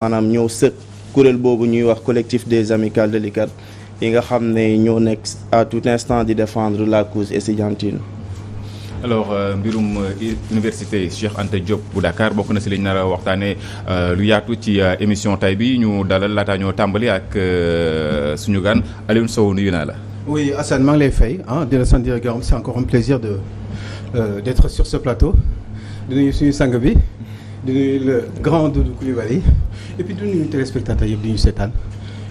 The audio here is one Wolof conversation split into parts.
maanaam ñoo sëkk kuréel boobu ñuy wax collectif des amicales de l'ICAD yi nga xam ne ñoo nekk à tout instant di défendre la cause estudiantine. alors mbirum université Cheikh Anta Diop bu Dakar bokk na si li ñu nar a waxtaanee lu yaatu ci émission tay bi ñu dalal laataa ñoo tàmbali ak suñu gan Alioune Sow nuyu naa la. oui Assane maa ngi lay fay di la sant di la gërëm c'est encore un plaisir d'être sur ce plateau di nuyu suñu sang bi di nuyu le grand Doudou Coulibaly et puis di nuyu téléspectateurs yëpp di ñu seetaan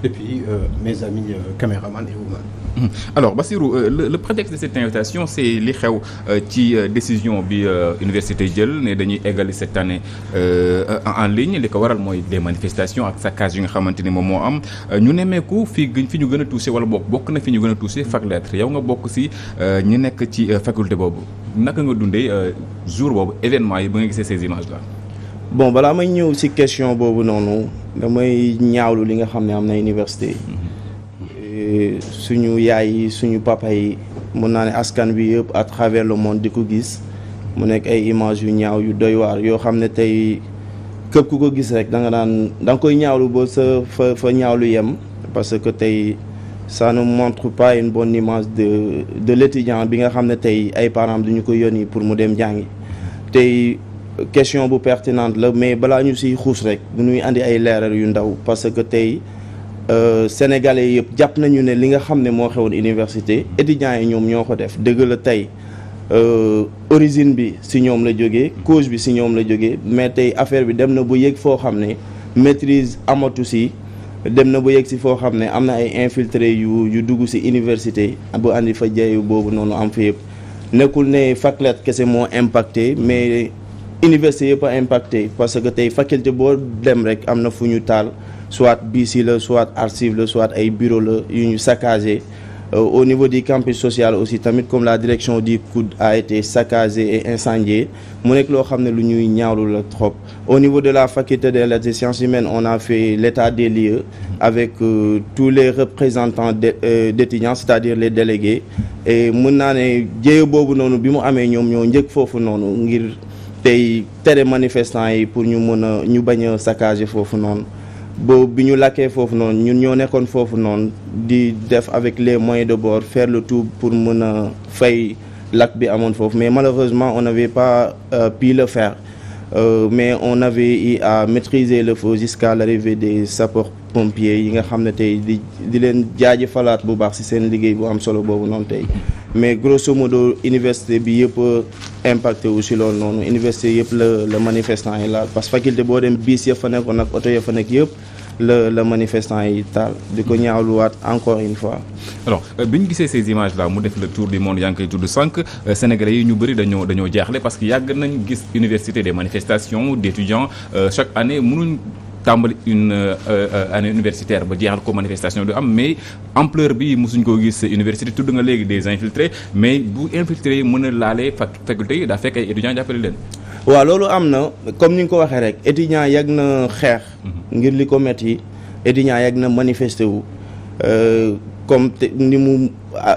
et puis mes amis caméramans et women. Alors Bassirou le prétexte de cette invitation c'est li xew ci décision bi université jël ne dañuy eggali cette année en ligne li ko waral mooy des manifestations ak saccage yi nga xamante ni moom moo am ñu nemmeeku fi ñu gën a touché wala bokk na fi ñu gën a touché fac lettres yow nga bokk si ñi nekk ci faculté boobu naka nga dundee jour boobu événement yi ba nga gisee ces images là. Bon balaa may ñëw ci question boobu noonu damay ñaawlu li nga xam ne am na université suñu yaay yi suñu papa yi mën naa ne askan bi yëpp à travers le monde di ko gis mu nekk ay images yu ñaaw yu doy waar yoo xam ne tey képp ku ko gis rek da nga koy ñaawlu ba fa ñaawlu yem parce que tey ça ne montre pas une bonne image de l'étudiant bi nga xam ne tey ay parents duñu ko yónni pour mu dem jàngi tey question bu pertinente la mais balaa ñu siy xuus rek du ñuy andi ay leeral yu ndaw parce que tey sénégalais yëpp jàpp nañu ne li nga xam ne moo xewoon université étudiants yi ñoom ñoo ko def dëgg la tey origine bi si ñoom la jógee cause bi si ñoom la jógee mais tey affaire bi dem na bu yëg foo xam ne maîtrise amatu si dem na bu yëg si foo xam ne am na ay infiltré yu dugg si université bu andi fa jeeyu boobu noonu am fa yëpp nekkul ne fac lettres kese moo impacté mais université yëpp a impacté parce que tey faculté boo dem rek am na fu ñu taal soit BC la soit archive la soit ay bureau la yu ñu saccagé au niveau du campus social aussi tamit comme la direction du COUD a été saccagée et incendiée mu nekk loo xam ne lu ñuy ñaawlu la trop. Au niveau de la faculté des lettres et sciences humaines on a fait l'état des lieux avec tous les représentants d'étudiants c'est-à-dire les délégués et mën naa ne jéye boobu noonu bi mu amee ñoom ñoo njëkk foofu noonu ngir tey tere manifestants yi pour ñu mën a ñu bañ a saccager foofu noonu boobu bi ñu lakkee foofu noonu ñun ñoo nekkoon foofu noonu di def avec les moyens de bord faire le tout pour mën a fay lakk bi amoon foofu mais malheureusement on n'avait pas pu le faire mais on avait eu à maîtriser le feu jusqu'à l'arrivée des sapeurs-pompiers yi nga xam ne tey di leen jaajëfalaat bu baax ci seen liggéey bu am solo boobu noonu tey mais grosso modo université bi yëpp impacté wu ci loolu noonu université yëpp la manifestant yi laal parce que faculté boo dem biis ya fa nekkoon ak oto ya fa nekk yëpp la manifestant yi taal di ko ñaawluwaat encore une fois. alors bi ñu gisee ces images là mu def le tour du monde yaa ngi koy tudd sànq sénégalais yi ñu bëri dañoo jaaxle parce que yàgg nañ gis université des manifestations d'étudiants chaque année mënuñ tàmbali une année universitaire ba jeexal ko manifestation du am mais ampleur bi mosuñ koo gis université tudd nga léegi des infiltrés mais bu infiltrés yi mën a laalee faculté yi daa fekk ay étudiants jàppale leen. waaw loolu am na comme ni nga ko waxee rek étudiants yàgg na xeex. ngir li ko metti étudiants yàgg na manifester wu comme ni mu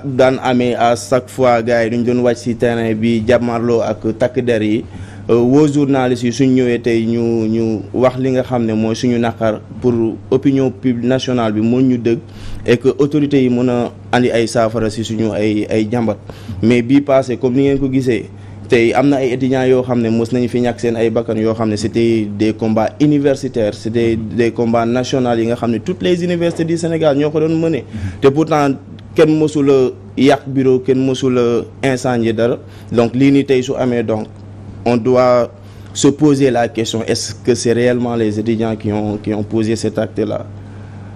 daan amee à chaque fois gars yi duñ doon wàcc ci terrain bi jàmmarloo ak takk der yi. woo journalistes yi suñ ñëwee tey ñu wax li nga xam ne mooy suñu naqar pour opinion publique nationale bi mën ñu dëgg et que autorités yi mën a andi ay saafara ci suñu ay jàmbat mais bii passé comme ni ngeen ko gisee tey am na ay étudiants yoo xam ne mos nañu fi ñàkk seen ay bakkan yoo xam ne c'était des combats universitaires c'était des combats nationaux yi nga xam ne toutes les universités du Sénégal ñoo ko doon mëne te pourtant kenn mësula yàq bureau kenn mësula incendier dara donc lii nii tey su amee donc on doit se poser la question est-ce que c'est réellement les étudiants qui ont posé cet acte-là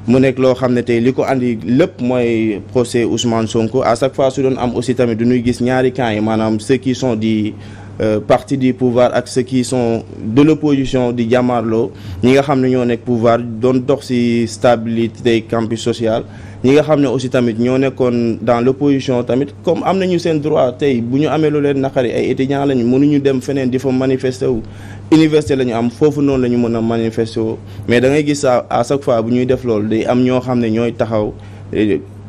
mu nekk loo xam ne tey li ko andi lépp mooy procès Ousmane Sonko à chaque fois su doon am aussi tamit du ñuy gis ñaari camps yi maanaam ceux qui sont du parti du pouvoir ak ceux qui sont de l'opposition di jàmmarloo ñi nga xam ne ñoo nekk pouvoir doon dox ci stabilité campus social ñi nga xam ne aussi tamit ñoo nekkoon dans l'opposition tamit comme am nañu seen droit tey bu ñu amee lu leen naqari ay étudiants lañu mënuñu dem feneen di fa manifester wu université la ñu am foofu noonu la ñu mën a manifester wu mais da ngay gis à chaque fois bu ñuy def loolu day am ñoo xam ne ñooy taxaw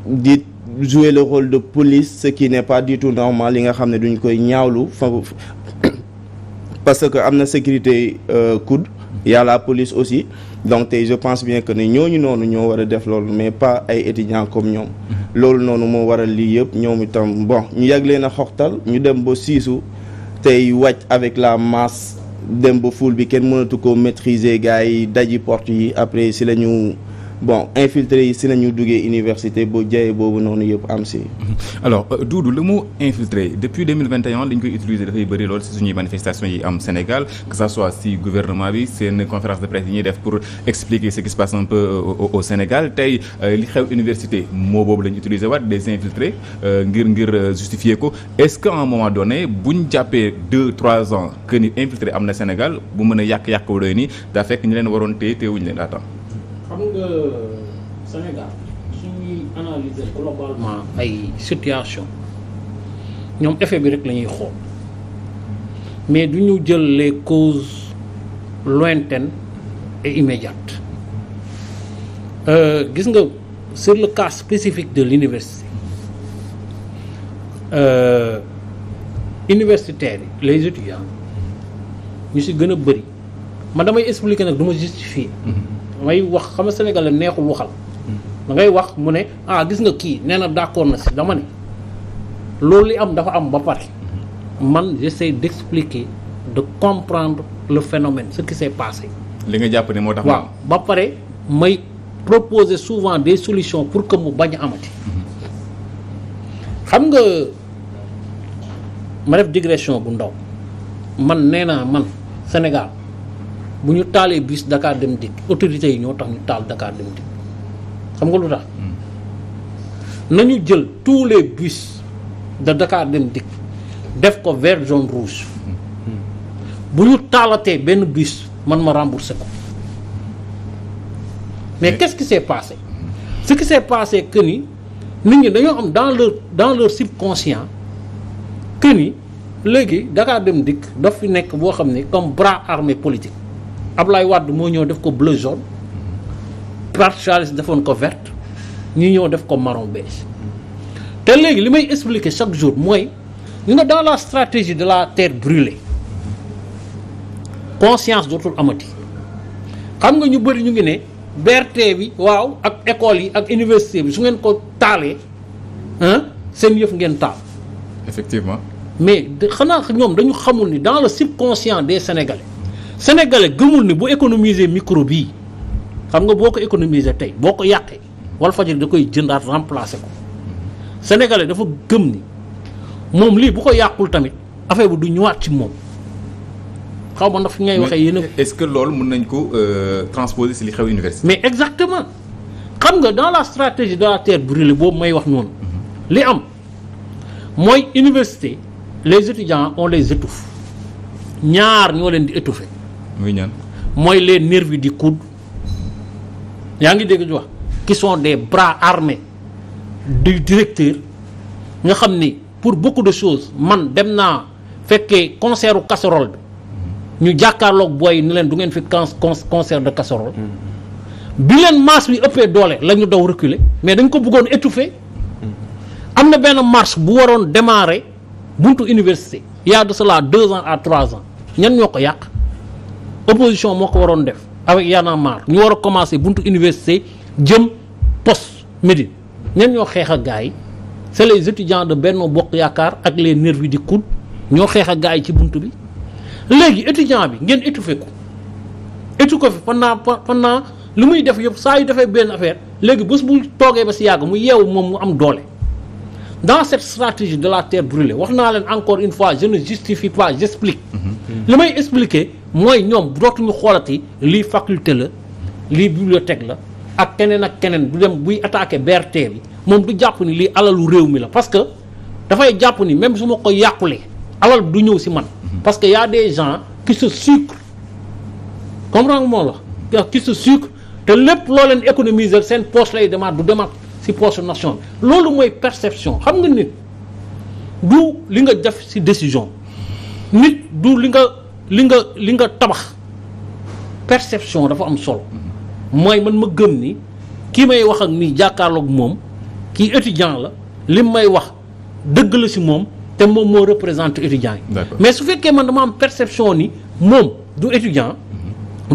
di jouer le rôle de police ce qui n'est pas du tout normal li nga xam ne duñ koy ñaawlu parce que am na sécurité COUD y a la police aussi donc tey je pense bien que ne ñooñu noonu ñoo war a def loolu mais pas ay étudiants comme ñoom loolu noonu moo waral lii yëpp ñoom itam bon ñu yàgg leen a xoxtal ñu dem ba siisu tey wàcc avec la masse dem ba foule bi kenn mënatu ko maîtriser gars yi daji porte yi après si la ñu bon infiltré yi si nañu duggee université boo jayee boobu noonu yëpp am si. alors Doudou le mot infiltré depuis 2021 li ñu koy utiliser dafay bëri lool si suñuy manifestations yi am Sénégal que ça soit si gouvernement bi seen conférence de presse yi ñuy def pour expliquer ce qui se passe un peu au Sénégal tey li xew université moo boobu la ñu utiliser waat des infiltrés ngir justifier ko est-ce que à un moment donné bu ñu jàppee 2-3 ans que ni infiltré am na Sénégal bu mën a yàq wu doy nii daa fekk ñu leen waroon téewuñu leen daa xam nga Sénégal suñuy analyser globalement ay situation ñoom effet bi rek la ñuy xool mais du ñu jël les causes lointaines et immédiates gis nga sur le cas spécifique de l'université universitaires yi les étudiants ñu ci gën a bëri man damay expliquer nag du ma justifier may wax xam nga Sénégal la neexul waxal da ngay wax mu ne gis nga kii nee na d'accord na si dama ne loolu li am dafa am ba pare man j'essaie d'expliquer de comprendre le phénomène ce qui s'est passé. li nga jàpp ne moo tax. waaw ba pare may proposer souvent des solutions pour que mu bañ a amati. xam nga ma def digression bu ndaw man nee naa man Sénégal. bu ñu taalee bus Dakar Dem Dikk autorités yi ñoo tax ñu taal Dakar Dem Dikk xam nga lu tax nañu jël tous les bus de Dakar Dem Dikk def ko vert jaune rouge bu ñu taalatee benn bus man ma rembourser ko mais qu'est-ce qui s'est passé ce qui s'est passé que ni nit ñi dañoo am dans leur subconscient que ni léegi Dakar Dem Dikk daf fi nekk boo xam ne comme bras armé politique Ablaye Wade moo ñëw def ko bleu jaune Parti socialiste defoon ko verte ñu ñëw def ko marron beige te léegi li may expliquer chaque jour mooy ñu nga dans la stratégie de la terre brûlée conscience dootul amati xam nga ñu bëri ñu ngi ne BRT bi waaw ak école yi ak université bi su ngeen ko taalee seen yëf ngeen taal. effectivement. mais xanaa ñoom dañu xamul ni dans le subconscient des Sénégalais gëmul ni bu économiser micro bii xam nga boo ko économiser tey boo ko yàqee Walfadjri da koy jëndaat remplacer ko Sénégalais dafa gëm ni moom lii bu ko yàqul tamit affaire bi du ñëwaat ci moom xaw ma ndax fi ngay waxee yéen est-ce que loolu mën nañ ko transposer ci li xew université. mais exactement xam nga dans la stratégie de la terre brûlée boobu may wax noonu li am mooy université les étudiants on les étouffe ñaar ñoo leen di étouffer. muy ñaan mooy les nervis du coude yaa ngi dégg ñu wax qui sont des bras armés du directeur nga xam ni pour beaucoup de choses man dem naa fekkee concert u casserole bi ñu jàkkaarloog booy ni leen du ngeen fi concert de casserole bi leen masse bi ëppee doole la ñu daw reculer mais dañ ko bëggoon étouffer am na benn marche bu waroon démarrer buntu université il y a de cela 2 ans à 3 ans ñan ñoo ko yàq opposition moo ko waroon def avec Y'en a marre ñu war a commencer buntu université jëm poste Médine ñan ñoo xeex ak gars yi c'est les étudiants de Benno Bokk Yaakaar ak les nervis du coude ñoo xeex ak gars yi ci buntu bi léegi étudiant bi ngeen étouffé ko étouffé ko fi pendant lu muy def yëpp saa yu defee benn affaire léegi bés bu toogee ba si yàgg mu yeewu moom mu am doole dans cette stratégie de la terre brûlée wax naa leen encore une fois je ne justifie pas j'explique li may expliquer mooy ñoom dootuñu xoolati lii faculté la lii bibliothèque la ak keneen bu dem buy attaquer BRT bi moom du jàpp ni lii alalu réew mi la parce que dafay jàpp ni même su ma ko yàqulee alal du ñëw si man parce que y a des gens qui se sucrent comprendre moo la qui se sucrent te lépp loo leen économiser seen poche lay demaat du demaat si poche nation bi loolu mooy perception xam nga nit du li nga def si décision nit du li nga tabax perception dafa am solo mooy man ma gëm ni kii may wax ak nii jàkkaarloog moom kii étudiant la li may wax dëgg la si moom te moom moo représente étudiant yi mais su fekkee man dama am perception ni moom du étudiant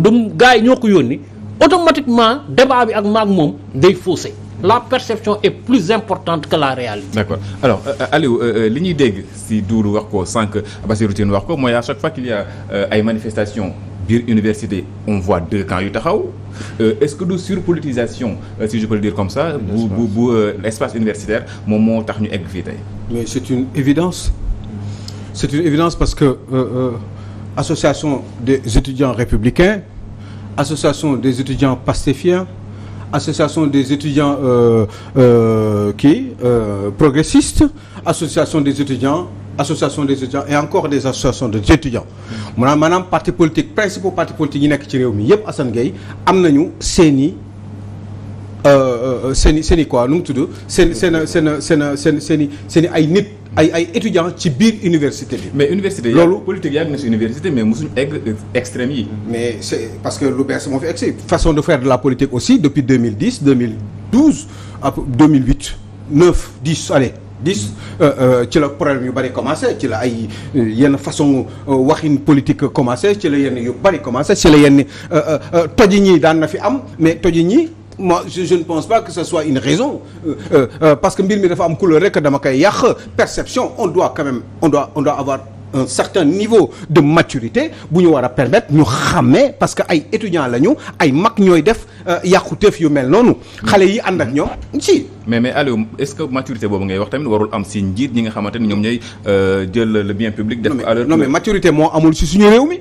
du gars yi ñoo ko yónni automatiquement débat bi ak maag moom day faussé. La perception est plus importante que la réalité. D'accord. Alors Aliou li ñuy dégg si Doudou wax ko sànq Bassirou Tine wax ko mooy à chaque fois qu'il y a ay manifestations biir université on voit deux camps yu taxaw est-ce que du surpolitisation si je peux le dire comme ça bu l'espace universitaire moom moo tax ñu egg fii tey. Mais c'est une évidence. C'est une évidence parce que association des étudiants républicains, association des étudiants pastéfiens, association des étudiants progressistes, association des étudiants et encore des associations des étudiants. maanaam parti politique principaux parti politique yi nekk ci réew mi yëpp Assane Gueye am nañu seeni quoi nu mu tudd seeni ay nit ay étudiants ci biir université bi. mais université loolu politique yàgg na si université mais mosuñu egg extrême yi. mais c'est parce que lu bees moo fi egg façon de faire de la politique aussi depuis 2010 2012 2008 9 10 allez 10 ci la problème yu bari commencé ci la ay yenn façon waxin politique commencé ci la yenn yu bari commencé ci la yenn toji ñi daan na fi am mais toji ñi. Moi je ne pense pas que ce soit une raison parce que mbir mi dafa am couleur rek dama koy yàq perception on doit avoir un certain niveau de maturité bu ñu war a permettre ñu xàmmee parce que ay étudiants lañu ay mag ñooy def yàquteef yu mel noonu xale yi ànd ak ñoom si. mais Aliou est-ce que maturité boobu ngay wax tamit warul am si njiit ñi nga xamante ni ñoom ñooy jël le bien public. def ko à leur non mais maturité moo amul si suñu réew mi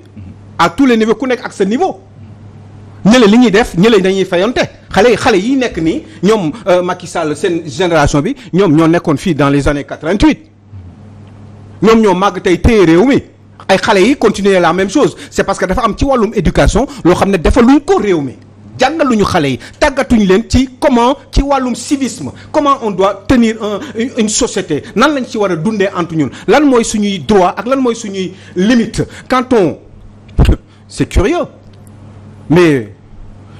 à tous les niveaux ku nekk ak sa niveau. ñële li ñuy def ñële dañuy fayonte xale yi nekk nii ñoom Macky Sall seen génération bi ñoom ñoo nekkoon fii dans les années 88 ñoom ñoo màgg tey téye réew mi ay xale yi continuer la même chose c'est parce que dafa am ci wàllum éducation loo xam ne defaluñ ko réew mi jàngaluñu xale yi tàggatuñ leen ci comment ci wàllum civisme comment on doit tenir une société nan lañ ci war a dundee entre ñun lan mooy suñuy droit ak lan mooy suñuy limite quand on c'est curieux mais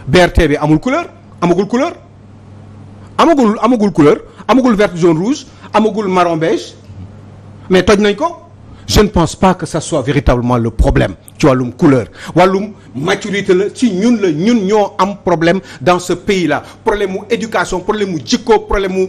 BRT bi amagul couleur amagul vert jaune rouge amagul marron beige mais toj nañ ko je ne pense pas que ça soit véritablement le problème ci wàllum couleur wàllum maturité la ci ñun ñoo am problème dans ce pays là problème mu éducation problème mu jikko problème mu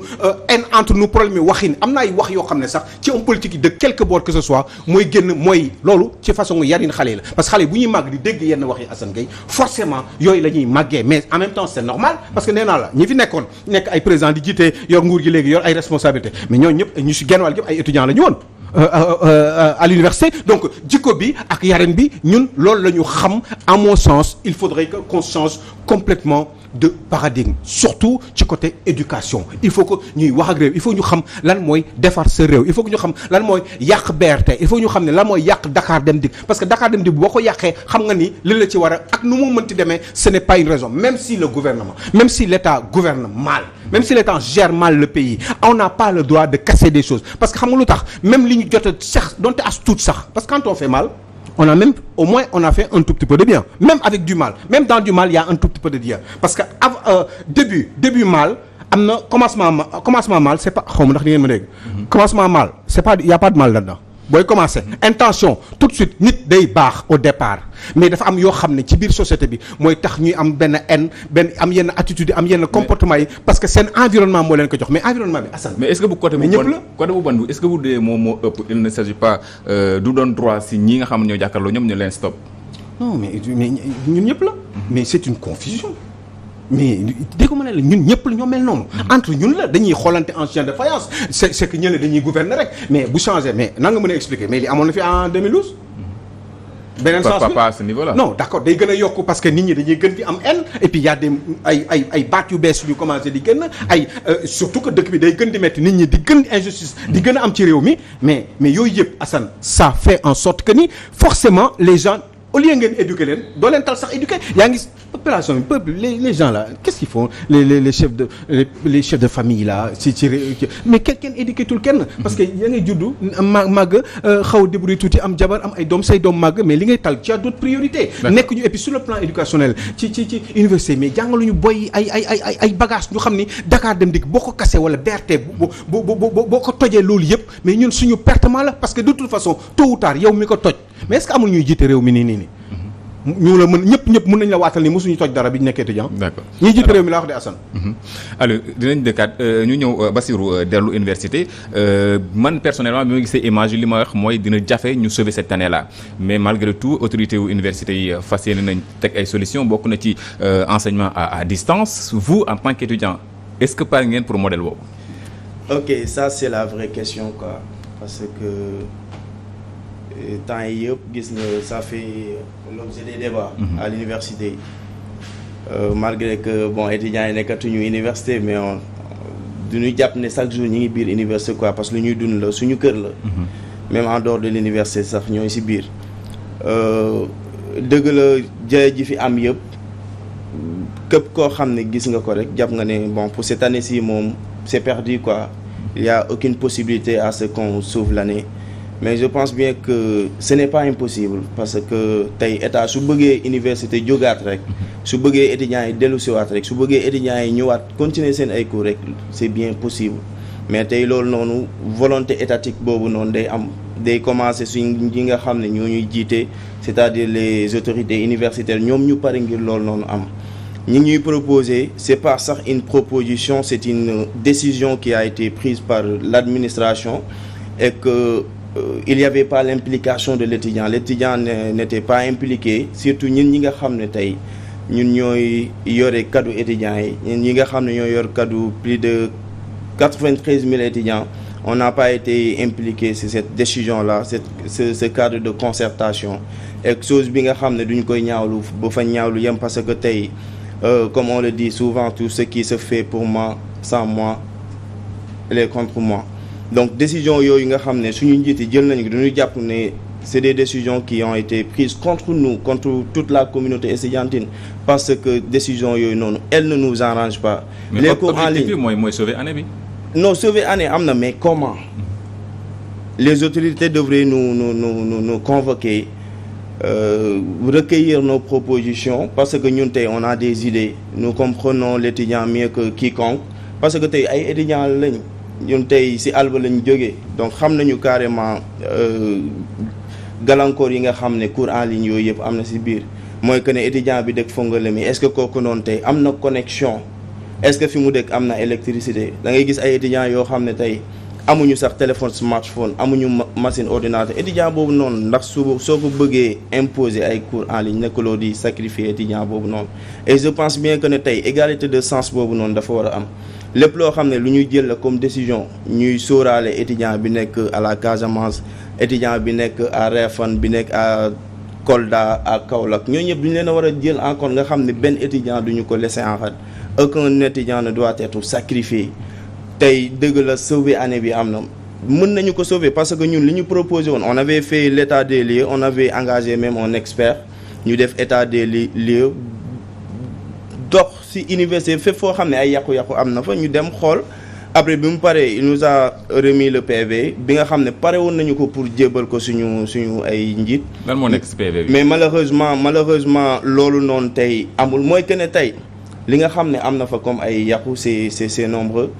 haine entre nous problème mu waxin am na ay wax yoo xam ne sax ci homme politique yi de quelque bord que ce soit mooy génn mooy loolu ci façon yarin xale yi la parce que xale yi bu ñuy màgg di dégg yenn wax yi Assane Gueye forcément yooyu la ñuy màggee mais en même temps c'est normal parce que nee naa la ñi fi nekk ay président di jiite yor nguur gi léegi yor ay responsabilités mais ñooñu ñëpp ñu si genn wàll yëpp ay étudiants la ñu woon à l'université donc jikko bi ak yarin bi ñun loolu la ñu xam à mon sens il faudrait qu'on change complètement de paradigme surtout ci côté éducation il faut que ñuy wax ak réew il faut ñu xam lan mooy defar sa réew il faut que ñu xam lan mooy yàq BRT il faut ñu xam ne lan mooy yàq Dakar Dem Dikk parce que Dakar Dem Dikk boo ko yàqee xam nga ni li la ci war a ak nu mu mënti demee ce n'est pas une raison même si le gouvernement même si l'État gouverne mal même si l'État gère mal le pays on n'a pas le droit de casser des choses parce que xam nga lu tax même li ñu jot a sax donte as tuut sax parce que quand on fait mal au moins on a fait un tout petit peu de bien même avec du mal même dans du mal il y a un tout petit peu de bien parce que début mal am na commencement mal c'est pas xaw ma ndax ni ngeen ma dégg commencement mal c'est pas il y a pas de mal là-dedans booy commencer intention tout de suite nit day baax au départ mais dafa am yoo xam ne ci biir société bi mooy tax ñuy am benn haine am yenn attitude am yenn comportement yi parce que seen environnement moo leen ko jox mais environnement bi Assane. mais est-ce que bu côté bu bon est-ce que bu dee moom moo ëpp il ne s'agit pas du doon droit si ñi nga xam ne ñoo jàkkaarloo ñoom ñu leen stop. non mais ñun ñëpp la. mais c'est une confusion. mais dégg nga ne la ñun ñëpp la ñoo mel noonu. entre ñun la dañuy xoolante en chien de faïence c'est que ñële dañuy gouverner rek mais bu changé mais nan nga mën a expliquer mais li amoon na fi en 2012. beneen sens bi pas à ce niveau-là. non d'accord day gën a yokk parce que nit ñi dañuy gën di am haine et puis y a des ay baat yu bees yu commencé di gën surtout que dëkk bi day gën di metti nit ñi di gën injustice di gën a am ci réew mi mais yooyu yëpp Assane ça fait en sorte que ni forcément les gens. au lieu ngeen éduquer leen doo leen tal sax éduquer yaa ngi population bi peuple les gens là qu'est-ce qu'ils font les chefs de famille là ci mais kenn éduqué tul kenn parce que yaa ngay juddu màgg xaw a débrouiller tuuti am jabar am ay doom say doom màgg mais li ngay tal tu as d'autres priorités nekk ñu et puis sur le plan éducationnel ci université mais jàngaluñu boy ay bagages ñu xam ni Dakar Dem Dikk boo ko cassé wala BRT boo ko tojee loolu yëpp mais ñun suñu pertement la parce que de toute façon tôt ou tard yow mi ko toj mais est-ce que amul ñuy jiite réew mi nii ñu la mën ñëpp mën nañ la waatal ni mosuñu toj dara bi ñu nekkee étudiant. d'accord ñi jiite réew mi laa wax de Assane. alors dinañ dëkkaat ñu ñëw Bassirou dellu université man personnellement bi ma gisee image li ma wax mooy dina jafe ñu sauver cette année là mais malgré tout autorité wu université yi fas yéene nañ teg ay solutions bokk na ci enseignement à distance vous en tant qu'étudiant est-ce que pare ngeen pour modèle boobu. ok ça c'est la vraie question quoi parce que temps yi yëpp gis nga ça fait l'objet des débats à l'université malgré que bon étudiants yi nekkatuñu université mais du ñu jàpp ne chaque jour ñi ngi biir université quoi parce que lu ñuy dund la suñu kër la même en dehors de l'université sax ñooy ci biir dëgg la jaye ji fi am yëpp képp koo xam ne gis nga ko rek jàpp nga ne bon pour cette année-ci moom c'est perdu quoi il y a aucune possibilité à ce qu'on sauve l'année mais je pense bien que ce n'est pas impossible parce que tey état su bëggee université jógaat rek su bëggee étudiants yi dellu siwaat rek su bëggee étudiants yi ñëwaat continuer seen ay cours rek c'est bien possible mais tey loolu noonu volonté étatique boobu noonu day commencer suñ ñi nga xam ne ñoo ñuy jiite c'est-à-dire les autorités universitaires ñoom ñu pare ngir loolu noonu am ñi ñuy proposer c'est pas sax une proposition c'est une décision qui a été prise par l'administration et que il n'y avait pas l'implication de l'étudiant n'était pas impliqué surtout ñun ñi nga xam ne tey ñun ñooy yore kaddu étudiants yi ñun ñi nga xam ne ñooy yor kaddu plus de 93 000 étudiants on n'a pas été impliqué sur cette décision-là ce cadre de concertation et chose bi nga xam ne duñ koy ñaawlu ba fa ñaawlu yem parce que tey comme on le dit souvent tout ce qui se fait pour moi sans moi il est contre moi donc décision yooyu nga xam ne suñu njiit yi jël nañu ko dañuy jàpp ne c'est des décisions qui ont été prises contre nous contre toute la communauté estudiantine parce que décision yooyu noonu elle ne nous arrange pas. les cours en ligne mooy sauver année bi. non sauver année am na mais comment les autorités devraient nous convoquer recueillir nos propositions parce que ñun tey on a des idées nous comprenons l'étudiant mieux que quiconque parce que tey ay étudiants lañ. ñun tey ci alba lañ jógee donc xam nañu carrément gàllankoor yi nga xam ne cours en ligne yooyu yëpp am na ci biir mooy que ne étudiant bi dëkk Fongolimbi est-ce que kooku noonu tey am na connexion est-ce que fi mu dëkk am na électricité da ngay gis ay étudiants yoo xam ne tey amuñu sax téléphone smartphone amuñu machine ordinateur étudiant boobu noonu ndax soo ko bëggee imposer ay cours en ligne nekkuloo di sacrifier étudiant boobu noonu et je pense bien que ne tey égalité de chance boobu noonu dafa war a am lépp loo xam ne lu ñuy jël la comme décision ñuy sóoraale étudiant bi nekk à la Casamance étudiant bi nekk à Réfane bi nekk à Kolda à Kaolack ñooñu ñëpp duñu leen a war a jël en compte nga xam ne benn étudiant duñu ko laisser en rade aucun étudiant ne doit être sacrifié tey dëgg la sauver année bi am na mën nañu ko sauver parce que ñun li ñu proposé woon on avait fait l'état des lieux on avait engagé même un expert ñu def état des lieux dox ci université fépp foo xam ne ay yàqu-yàqu am na fa ñu dem xool après bi mu paree il nous a remis le PV bi nga xam ne pare woon nañu ko pour jébal ko suñu ay njiit. lan moo nekk ci PV bi. mais malheureusement loolu noonu tey amul mooy que ne tey li nga xam ne am na fa comme ay yàqu c'est nombreux.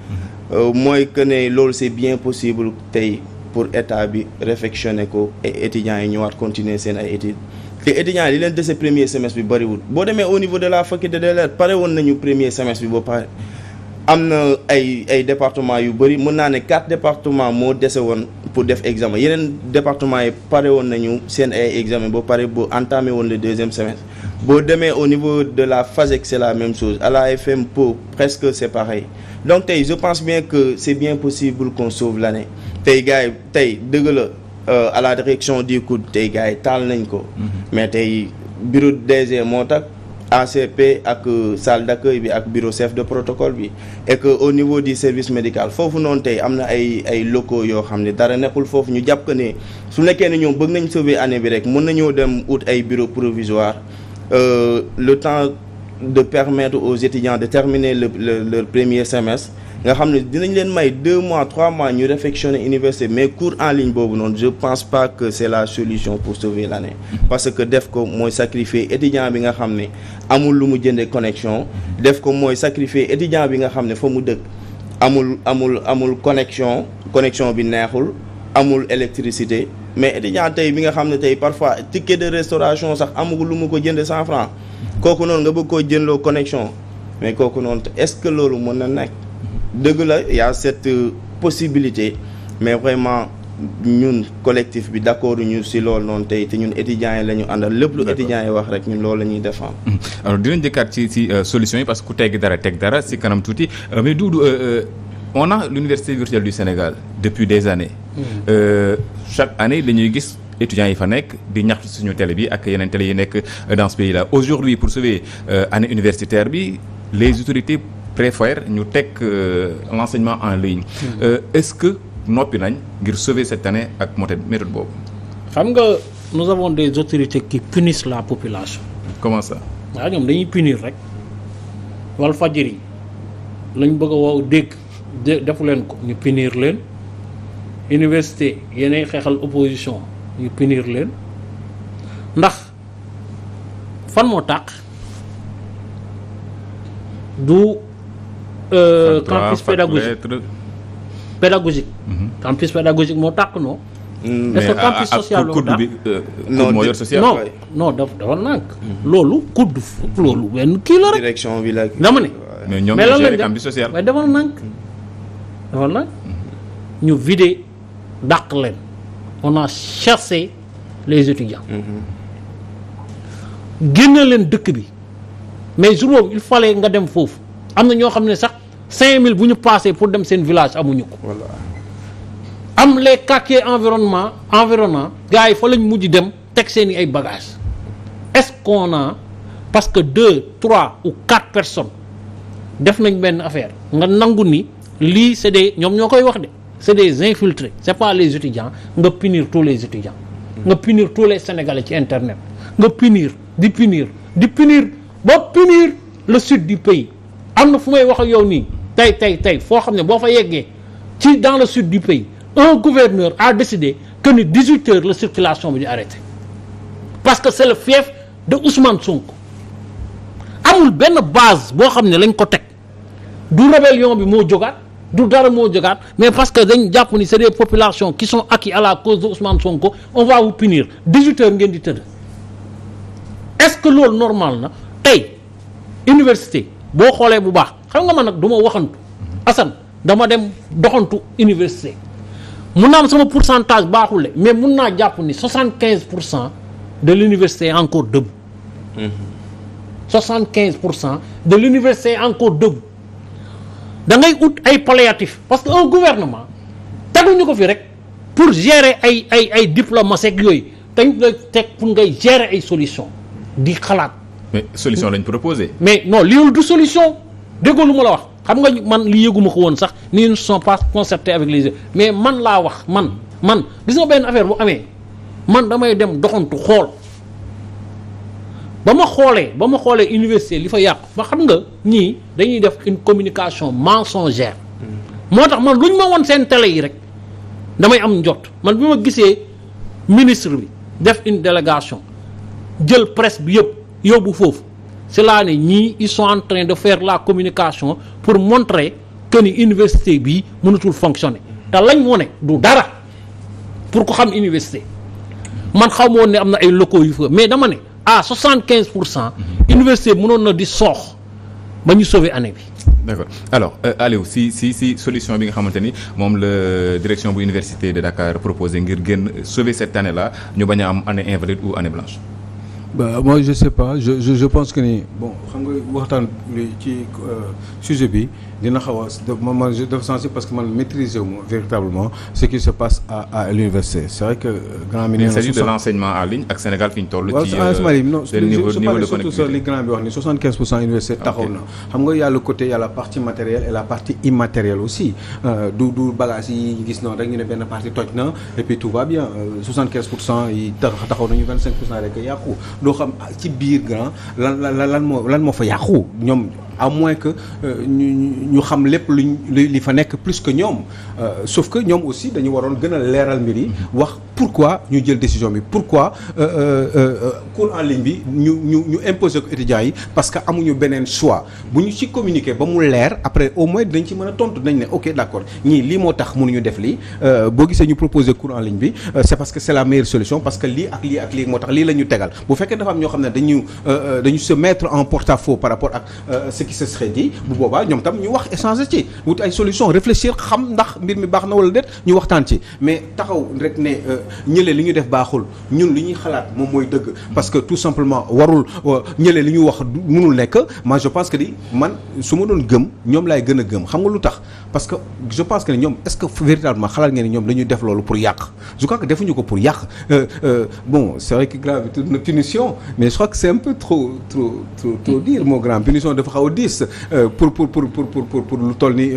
mooy que ne loolu c'est bien possible tey pour état bi réfectionner ko et étudiants yi ñëwaat continuer seen ay études. te étudiants yi li leen dese premier semestre bi bariwul boo demee au niveau de la faculté des lettres pare woon nañu premier semestre bi ba pare am na ay départements yu bari mën naa ne 4 départements moo dese woon pour def examen yeneen départements yi pare woon nañu seen ay examen ba pare boo entamé woon le deuxième semestre boo demee au niveau de la FASEC c'est la même chose à la FM Po presque c'est pareil donc tey je pense bien que c'est bien possible qu'on sauve l'année tey gars yi tey dëgg la à la direction du COUD tey gars yi taal nañ ko mais tey bureau DG moo tax ACP ak salle d'accueil bi ak bureau chef de protocole bi et que au niveau du service médical foofu noonu tey am na ay locaux yoo xam ne dara nekkul foofu ñu jàpp que ne su nekkee ne ñoom bëgg nañ sauver année bi rek mën nañoo dem ut ay bureau provisoire le temps de permettre aux étudiants de terminer leur premier semestre nga xam ne dinañ leen may 2 mois 3 mois ñu réfectionner université mais cours en ligne boobu noonu je pense pas que c'est la solution pour sauver l'année parce que def ko mooy sacrifier étudiant bi nga xam ne amul lu mu jënde connexion def ko mooy sacrifier étudiant bi nga xam ne fa mu dëkk amul connexion bi neexul amul électricité mais étudiant tey bi nga xam ne tey parfois ticket de restauration sax amagul lu mu ko jënd 100 francs kooku noonu nga bëgg koo jëndloo connexion mais kooku noonu est-ce que loolu mën na nekk dëgg la y a cette possibilité mais vraiment ñun collectif bi d'accord ñu ci loolu noonu tey te ñun étudiants yi la ñu àndal lépp lu étudiants yi wax rek ñun loolu la ñuy défendre. alors dinañ jëkkaat ci solution yi parce que ku teg dara ci kanam tuuti mais Doudou on a l'université virtuelle du Sénégal depuis des années. Chaque année dañuy gis étudiants yi fa nekk di ñaxtu suñu télé bi ak yeneen télé yi nekk dans ce pays là aujourd'hui pour sauver année universitaire bi les autorités préfèrent ñu teg l'enseignement en ligne. Est-ce que noppi nañ ngir sauver cette année ak méthode boobu. xam nga nous avons des autorités qui punissent la population. comment ça. waaw ñoom dañuy punir rek Walfadjri lañ bëgg a woo dégg defu leen ko ñu punir leen université yeneen xeexal opposition ñu punir leen ndax fan moo tàq du campus pédagogique campus pédagogique moo tàq non. est-ce que campus social loolu daal moo yor social. non dafa nànk. loolu kudd loolu benn kii la rek. direction bi la. dama ne. mais ñoom ñoo géré campus social. mais dafa nànk ñu vidé dàq leen on a chassé les étudiants. génne leen dëkk bi mais jour boobu il fallait nga dem foofu am na ñoo xam ne sax 5000 bu ñu passé pour dem seen village amuñu ko. voilà. am les quartiers environnant gars yi fa lañ mujj dem teg seen i ay bagages est-ce qu'on a parce que 2, 3 ou 4 personnes def nañ benn affaire nga nangu ni lii c'est des ñoom ñoo koy wax de c'est des infiltrés c'est pas les étudiants nga punir tous les étudiants. nga punir tous les Sénégalais ci internet nga punir ba punir le sud du pays am na fu may wax ak yow nii tey foo xam ne boo fa yeggee ci dans le sud du pays. Un gouverneur a décidé que ni 18 heures la circulation bi di arrêté parce que c'est le fief de Ousmane Sonko amul benn base boo xam ne lañ ko teg du rébellion bi moo jógaat du dara moo jógaat mais parce que dañ jàpp ni c'est des populations qui sont acquis à la cause de Ousmane Sonko on va vous punir 18 heures ngeen di tëdd. est-ce que loolu normal na tey université boo xoolee bu baax xam nga man nag du ma waxantu Assane dama dem doxantu université. mun naa am sama pourcentage baaxule mais mun naa jàpp ni 75% de l'université est encore debout. 75% de l'université est encore debout da ngay ut ay palliatifs parce que un gouvernement teguñu ko fi rek pour gérer ay diplomatie ak yooyu dañ koy teg pour ngay gérer ay solutions di xalaat. mais solution lañ proposé. mais non lii du solution déggoo lu ma la wax. xam nga man li yëguma ko woon sax ni ne sont pas concertés avec les mais man laa wax man gis nga benn affaire bu amee man damay dem doxantu xool ba ma xoolee université li fa yàqu ba xam nga ñii dañuy def une communication mensongère moo tax man lu ñu ma won seen télé yi rek damay am njot man bi ma gisee ministre bi def une délégation jël presse bi yëpp yóbbu foofu c'est là ne ñii ils sont en train de faire la communication pour montrer que ni université bii mënatul fonctionner te lañ wone du dara pour ko xam université man xaw ma woon ne am na ay locaux yu fa mais dama ne à 75% université mënoon na di soox ba ñu sauver année bi. d'accord alors Aliou si solution bi nga xamante ni moom la direction bu université de Dakar proposé ngir génn sauver cette année là ñu bañ a am année invalide ou année blanche. Bah moi je sais pas je pense que ni bon xam nga waxtaan ci sujet bi dina xaw a man je def sensible parce que man maîtriser wu véritablement ce qui se passe à l'université c'est vrai que grand bi il s'agit de l'enseignement en ligne ak Sénégal fi ñu toll ci niveau de surtout ça li grand bi wax ni 75% université taxaw na xam nga y a le côté y a la partie matérielle et la partie immatérielle aussi du bagage yi gis noonu rek ñu ne benn partie toj na et puis tout va bien 75% yi taxaw nañu 25% rek yàqu doo xam ci biir grand lan moo fa yàqu ñoom à moins que ñu xam lépp li fa nekk plus que ñoom sauf que ñoom aussi dañu waroon gën a leeral mbir yi wax pourquoi ñu jël décision bi pourquoi cours en ligne bi ñu imposer ko étudiants yi parce que amuñu beneen choix bu ñu ci communiquer ba mu leer après au moins dañ ci mën a tontu dañ ne ok d'accord ñii lii moo tax mënuñu def lii boo gisee ñu proposer cours en ligne bi c'est parce que c'est la meilleure solution parce que lii ak lii ak lii moo tax lii la ñu tegal bu fekkee dafa am ñoo xam ne dañu se mettre en porte-à-faux par rapport ak ce qui se serait dit bu boobaa ñoom tam ñu wax échanger ci wut ay solution réfléchir xam ndax mbir mi baax na wala déet ñu waxtaan ci mais taxaw rek ne ñële li ñu def baaxul ñun li ñuy xalaat moom mooy dëgg parce que tout simplement warul ñële li ñu wax mënul nekk moi je pense que di man su ma doon gëm ñoom laay gën a gëm xam nga lu tax parce que je pense que ne ñoom est-ce que véritablement xalaat ngeen ne ñoom dañuy def loolu pour yàq je crois que defuñu ko pour yàq bon c'est vrai que gravité de punition mais je crois que c'est un peu trop dire mon grand punition dafa xaw a diis pour lu toll ni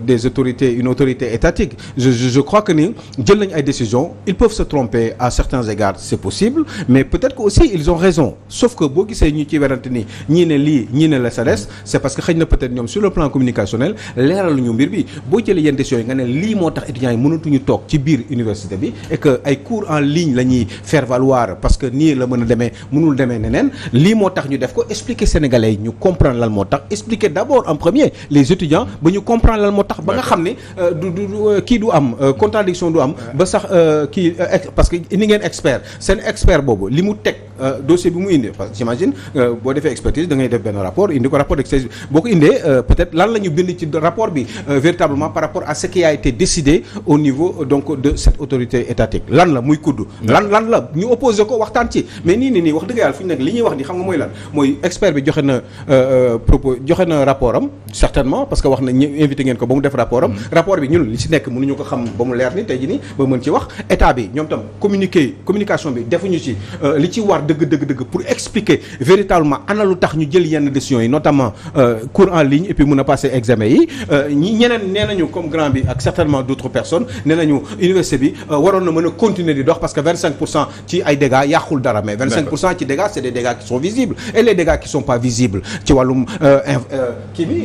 des autorités une autorité étatique je crois que ni jël nañ ay décisions ils peuvent se tromper à certains égards c'est possible mais peut-être que aussi ils ont raison sauf que boo gisee ñu ci werante ni ñii ne lii ñii ne la sa des c'est parce que xëy na peut-être ñoom sur le plan communicationnel leeraluñu mbir bi boo jëlee yenn décisions yi nga ne lii moo tax étudiants yi mënatuñu toog ci biir université bi et que ay cours en ligne la ñuy faire valoir parce que nii la mën a demee mënul demee neneen lii moo tax ñu def ko expliquer sénégalais yi ñu comprendre lan moo tax expliquer d'abord en premier les étudiants ba ñu comprendre lan moo tax ba nga xam ne kii du am contradiction du am ba sax kii parce que indi ngeen expert seen expert boobu li mu teg dossier bi mu indi parce que j'imagine boo defee expertise da ngay def benn rapport indi ko rapport d'expertise boo ko indee peut-être lan la ñu bind ci rapport bi véritablement par rapport à ce qui a été décidé au niveau donc de cette autorité étatique lan la muy kudd lan la ñu opposé ko waxtaan ci mais nii wax dëgg yàlla fu ñu nekk li ñuy wax ni xam nga mooy lan mooy expert bi joxe na rapport am certainement parce que wax na ñu invité ngeen ko ba mu def rapport am rapport bi ñun li ci nekk mënuñu ko xam ba mu leer ni tey jii nii ba mën ci wax état bi ñoom tam communication bi defuñu ci li ci war dëgg pour expliquer véritablement ana lu tax ñu jël yenn décisions yi notamment cours en ligne et puis mën a passer examen yi ñeneen nee nañu comme grand bi ak certainement d'autres personnes nee nañu université bi waroon na mën a continuer di dox parce que 25% ci ay dégâts yàqul dara mais 25% ci dégâts c'est des dégâts qui sont visibles et les dégâts qui sont pas visibles ci wàllum kii bi